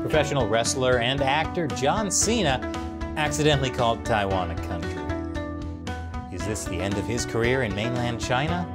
professional wrestler and actor John Cena accidentally called Taiwan a country. Is this the end of his career in mainland China?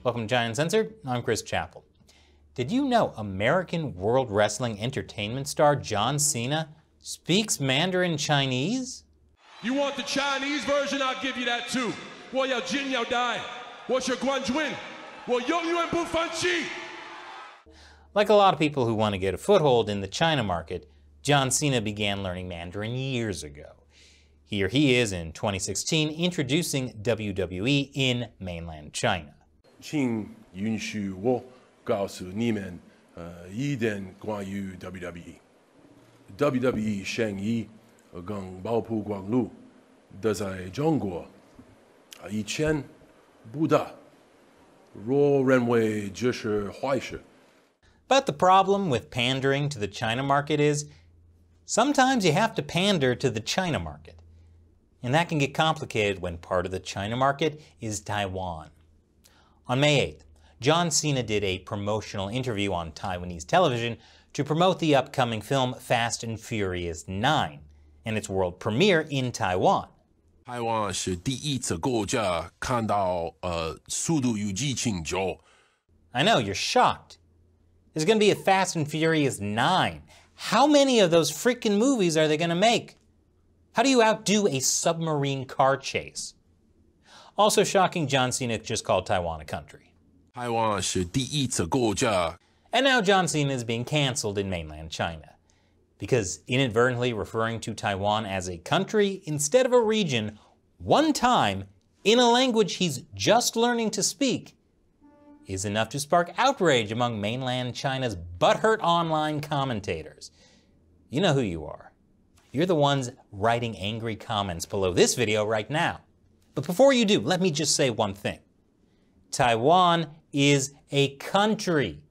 Welcome to Giant Uncensored. I'm Chris Chappell. Did you know American World Wrestling Entertainment star John Cena speaks Mandarin Chinese? You want the Chinese version? I'll give you that too. 我要金要带，我是冠军，我永远不放弃。 Like a lot of people who want to get a foothold in the China market, John Cena began learning Mandarin years ago. Here he is in 2016 introducing WWE in mainland China. 请允许我告诉你们，一点关于 WWE。WWE 生意跟爆曝光率都在中国，以前不大，我认为这是坏事。 But the problem with pandering to the China market is sometimes you have to pander to the China market. And that can get complicated when part of the China market is Taiwan. On May 8th, John Cena did a promotional interview on Taiwanese television to promote the upcoming film Fast and Furious 9 and its world premiere in Taiwan. 台湾是第一次国家看到速度与激情9。 I know, you're shocked. There's going to be a Fast and Furious 9. How many of those freaking movies are they going to make? How do you outdo a submarine car chase? Also shocking, John Cena just called Taiwan a country. 台湾是第一次国家。 And now John Cena is being canceled in mainland China because inadvertently referring to Taiwan as a country instead of a region one time in a language he's just learning to speak is enough to spark outrage among mainland China's butthurt online commentators. You know who you are. You're the ones writing angry comments below this video right now. But before you do, let me just say one thing. Taiwan is a country.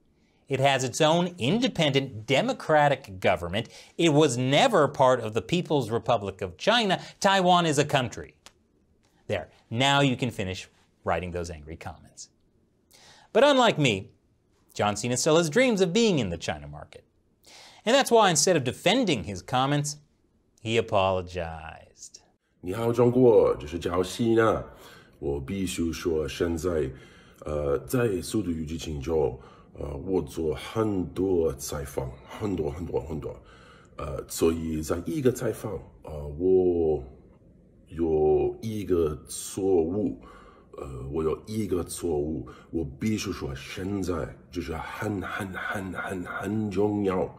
It has its own independent democratic government. It was never part of the People's Republic of China. Taiwan is a country. There, now you can finish writing those angry comments. But unlike me, John Cena still has dreams of being in the China market. And that's why instead of defending his comments, he apologized. 你好，中国，这是叫西呢。我必须说，现在，在《速度与激情》中，我做很多采访，很多，所以在一个采访，我有一个错误，我必须说，现在就是很重要，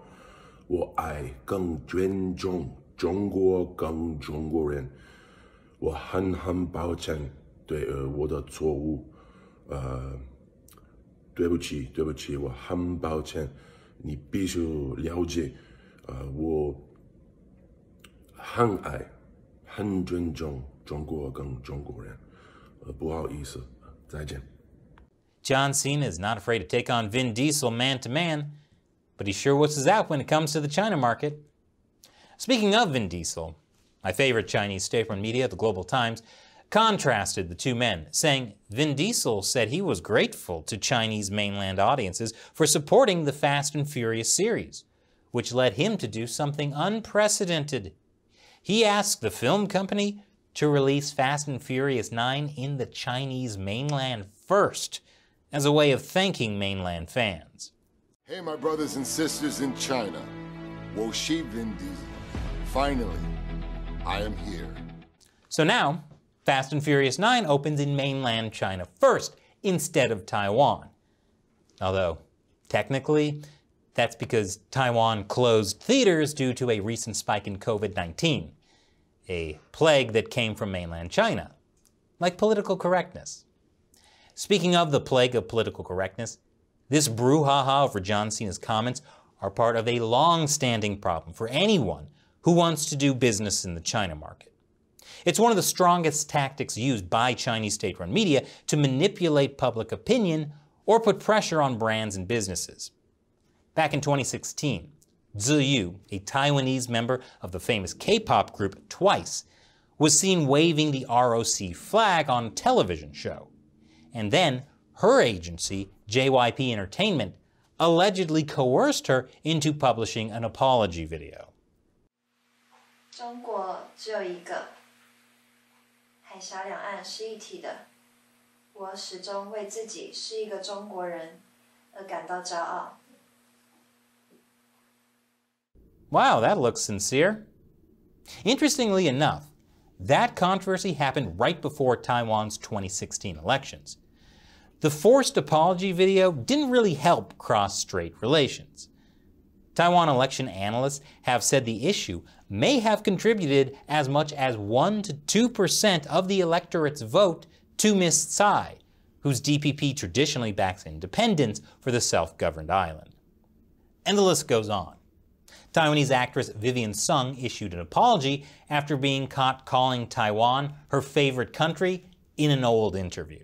我爱更尊重中国跟中国人。 我很抱歉对我的错误，对不起，我很抱歉，你必须了解，我很爱、很尊重中国跟中国人，不好意思，再见。 John Cena is not afraid to take on Vin Diesel man to man, but he sure whistles out when it comes to the China market. Speaking of Vin Diesel, my favorite Chinese state-run media, the Global Times, contrasted the two men, saying Vin Diesel said he was grateful to Chinese mainland audiences for supporting the Fast and Furious series, which led him to do something unprecedented. He asked the film company to release Fast and Furious 9 in the Chinese mainland first, as a way of thanking mainland fans. Hey, my brothers and sisters in China. Wo shi Vin Diesel. Finally, I am here. So now, Fast and Furious 9 opens in mainland China first, instead of Taiwan. Although, technically, that's because Taiwan closed theaters due to a recent spike in COVID-19, a plague that came from mainland China, like political correctness. Speaking of the plague of political correctness, this brouhaha over John Cena's comments are part of a long-standing problem for anyone who wants to do business in the China market. It's one of the strongest tactics used by Chinese state-run media to manipulate public opinion or put pressure on brands and businesses. Back in 2016, Ziyu, a Taiwanese member of the famous K-pop group Twice, was seen waving the ROC flag on a television show. And then her agency, JYP Entertainment, allegedly coerced her into publishing an apology video. 中国只有一个，海峡两岸是一体的。我始终为自己是一个中国人而感到骄傲。 Wow, that looks sincere. Interestingly enough, that controversy happened right before Taiwan's 2016 elections. The forced apology video didn't really help cross-strait relations. Taiwan election analysts have said the issue may have contributed as much as 1 to 2% of the electorate's vote to Ms. Tsai, whose DPP traditionally backs independence for the self-governed island. And the list goes on. Taiwanese actress Vivian Sung issued an apology after being caught calling Taiwan her favorite country in an old interview.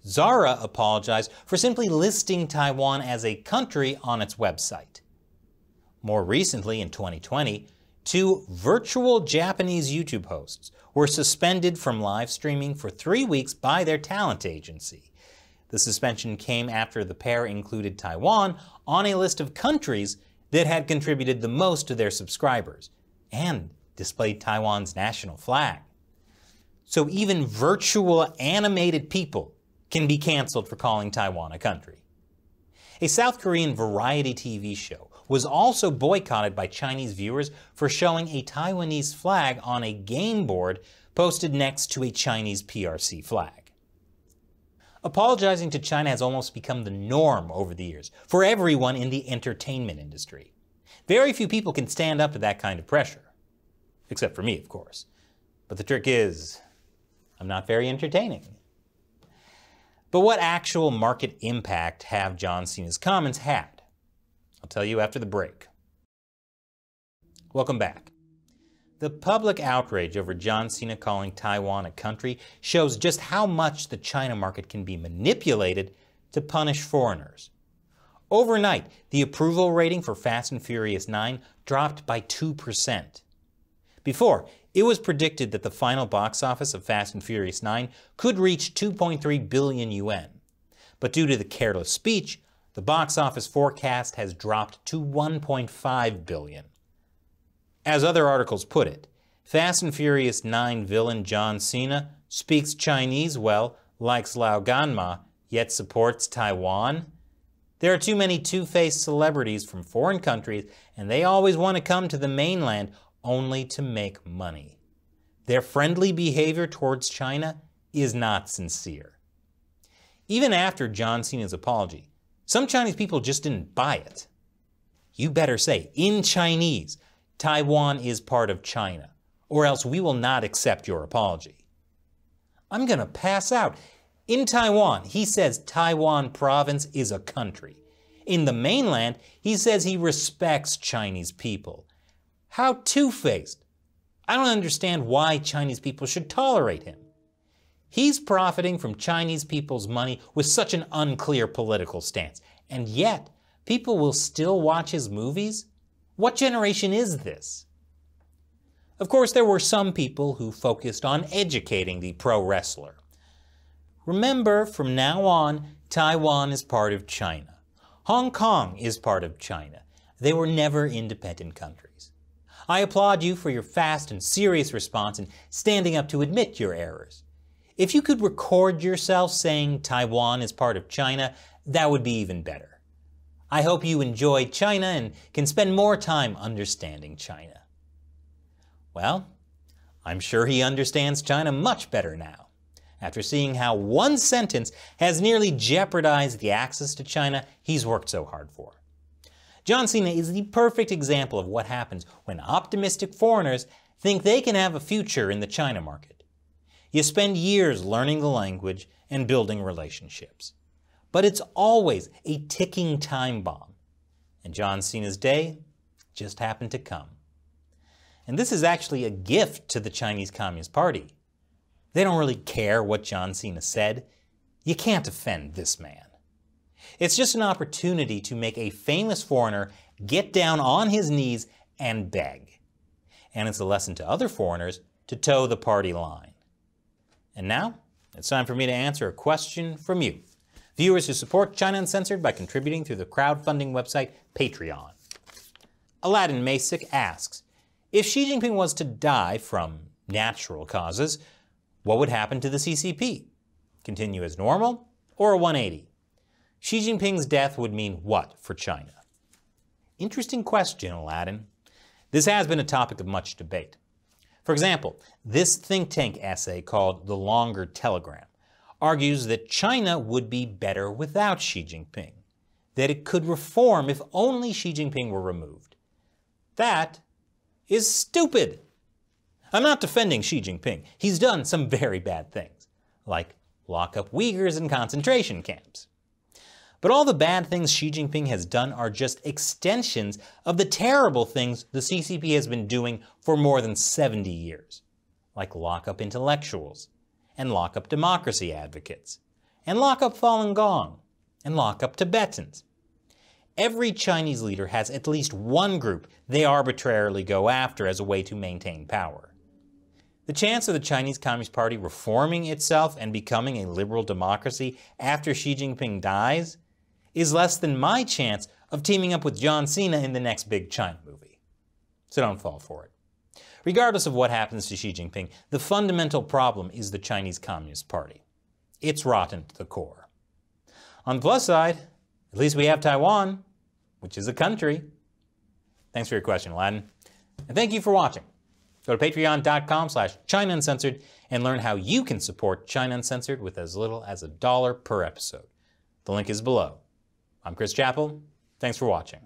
Zara apologized for simply listing Taiwan as a country on its website. More recently, in 2020, 2 virtual Japanese YouTube hosts were suspended from live streaming for 3 weeks by their talent agency. The suspension came after the pair included Taiwan on a list of countries that had contributed the most to their subscribers and displayed Taiwan's national flag. So even virtual animated people can be canceled for calling Taiwan a country. A South Korean variety TV show was also boycotted by Chinese viewers for showing a Taiwanese flag on a game board posted next to a Chinese PRC flag. Apologizing to China has almost become the norm over the years for everyone in the entertainment industry. Very few people can stand up to that kind of pressure. Except for me, of course. But the trick is, I'm not very entertaining. But what actual market impact have John Cena's comments had? I'll tell you after the break. Welcome back. The public outrage over John Cena calling Taiwan a country shows just how much the China market can be manipulated to punish foreigners. Overnight, the approval rating for Fast and Furious 9 dropped by 2%. Before, it was predicted that the final box office of Fast and Furious 9 could reach 2.3 billion yuan. But due to the careless speech, the box office forecast has dropped to 1.5 billion. As other articles put it, Fast and Furious 9 villain John Cena speaks Chinese well, likes Lao Ganma, yet supports Taiwan. There are too many two-faced celebrities from foreign countries, and they always want to come to the mainland only to make money. Their friendly behavior towards China is not sincere. Even after John Cena's apology, some Chinese people just didn't buy it. You better say, in Chinese, Taiwan is part of China, or else we will not accept your apology. I'm gonna pass out. In Taiwan, he says Taiwan province is a country. In the mainland, he says he respects Chinese people. How two-faced. I don't understand why Chinese people should tolerate him. He's profiting from Chinese people's money with such an unclear political stance, and yet people will still watch his movies? What generation is this? Of course, there were some people who focused on educating the pro-wrestler. Remember, from now on, Taiwan is part of China. Hong Kong is part of China. They were never independent countries. I applaud you for your fast and serious response and standing up to admit your errors. If you could record yourself saying Taiwan is part of China, that would be even better. I hope you enjoy China and can spend more time understanding China. Well, I'm sure he understands China much better now, after seeing how one sentence has nearly jeopardized the access to China he's worked so hard for. John Cena is the perfect example of what happens when optimistic foreigners think they can have a future in the China market. You spend years learning the language and building relationships. But it's always a ticking time bomb. And John Cena's day just happened to come. And And this is actually a gift to the Chinese Communist Party. They don't really care what John Cena said. You can't offend this man. It's just an opportunity to make a famous foreigner get down on his knees and beg. And it's a lesson to other foreigners to toe the party line. And now, it's time for me to answer a question from you, viewers who support China Uncensored by contributing through the crowdfunding website Patreon. Aladdin Masick asks, if Xi Jinping was to die from natural causes, what would happen to the CCP? Continue as normal or a 180? Xi Jinping's death would mean what for China? Interesting question, Aladdin. This has been a topic of much debate. For example, this think tank essay called The Longer Telegram argues that China would be better without Xi Jinping, that it could reform if only Xi Jinping were removed. That is stupid. I'm not defending Xi Jinping. He's done some very bad things, like lock up Uyghurs in concentration camps. But all the bad things Xi Jinping has done are just extensions of the terrible things the CCP has been doing for more than 70 years, like lock up intellectuals, and lock up democracy advocates, and lock up Falun Gong, and lock up Tibetans. Every Chinese leader has at least one group they arbitrarily go after as a way to maintain power. The chance of the Chinese Communist Party reforming itself and becoming a liberal democracy after Xi Jinping dies is less than my chance of teaming up with John Cena in the next big China movie. So don't fall for it. Regardless of what happens to Xi Jinping, the fundamental problem is the Chinese Communist Party. It's rotten to the core. On the plus side, at least we have Taiwan, which is a country. Thanks for your question, Aladdin. And thank you for watching. Go to patreon.com/China Uncensored and learn how you can support China Uncensored with as little as $1 per episode. The link is below. I'm Chris Chappell. Thanks for watching.